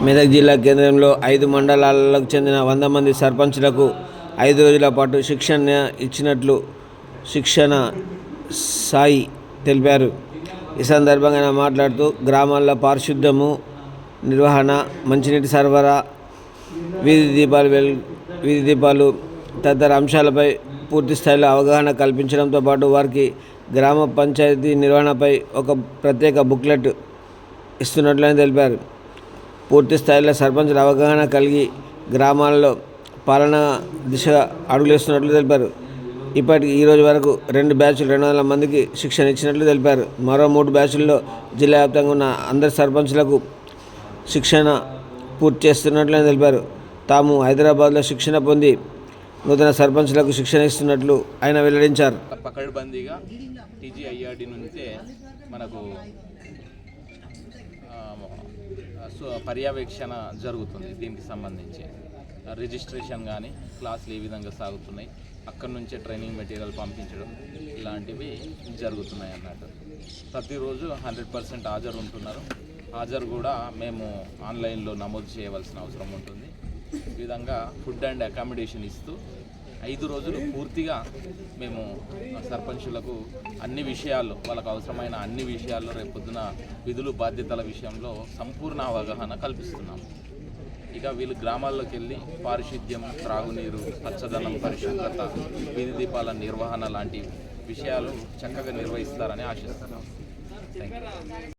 మెదక్ జిల్లా కేంద్రంలో 5 మండలాలకు చెందిన 100 మంది సర్పంచ్లకు 5 రోజుల పాటు శిక్షణ ఇచ్చినట్లు శిక్షణ సాయి తెలిపారు. ఈ సందర్భంగా ఆయన మాట్లాడుతూ గ్రామాల్లో పారిశుద్ధ్యము, నిర్వహణ, మంచినీటి సరఫరా, వీధి దీపాలు తదితర అంశాలపై పూర్తి స్థాయిలో అవగాహన కల్పించడంతో పాటు వారికి గ్రామ పంచాయతీ నిర్వహణపై ఒక ప్రత్యేక బుక్లెట్ ఇస్తున్నట్లు తెలిపారు. పూర్తి స్థాయిలో సర్పంచుల అవగాహన కలిగి గ్రామాల్లో పాలన దిశగా అడుగులేస్తున్నట్లు తెలిపారు. ఇప్పటికి ఈ రోజు వరకు 2 బ్యాచ్లు 200 మందికి శిక్షణ ఇచ్చినట్లు తెలిపారు. మరో 3 బ్యాచ్ల్లో జిల్లా వ్యాప్తంగా ఉన్న అందరి సర్పంచులకు శిక్షణ పూర్తి చేస్తున్నట్లు తెలిపారు. తాము హైదరాబాద్లో శిక్షణ పొంది నూతన సర్పంచులకు శిక్షణ ఇస్తున్నట్లు ఆయన వెల్లడించారు. పకడ్బందీగా TGIRD నుంచే మనకు పర్యవేక్షణ జరుగుతుంది. దీనికి సంబంధించి రిజిస్ట్రేషన్ కానీ క్లాసులు ఏ విధంగా సాగుతున్నాయి, అక్కడి నుంచే ట్రైనింగ్ మెటీరియల్ పంపించడం ఇలాంటివి జరుగుతున్నాయి అన్నట్టు. ప్రతిరోజు 100% హాజరు ఉంటున్నారు. హాజరు కూడా మేము ఆన్లైన్లో నమోదు చేయవలసిన అవసరం ఉంటుంది. ఈ విధంగా ఫుడ్ అండ్ అకామిడేషన్ ఇస్తూ 5 రోజులు పూర్తిగా మేము సర్పంచులకు అన్ని విషయాల్లో, వాళ్ళకు అవసరమైన అన్ని విషయాల్లో రేపొద్దున విధులు బాధ్యతల విషయంలో సంపూర్ణ అవగాహన కల్పిస్తున్నాము. ఇక వీళ్ళు గ్రామాల్లోకి వెళ్ళి పారిశుద్ధ్యం, త్రాగునీరు, పచ్చదనం, పరిశుభ్రత, వీధి దీపాల నిర్వహణ లాంటి విషయాలు చక్కగా నిర్వహిస్తారని ఆశిస్తున్నాం. Thank you.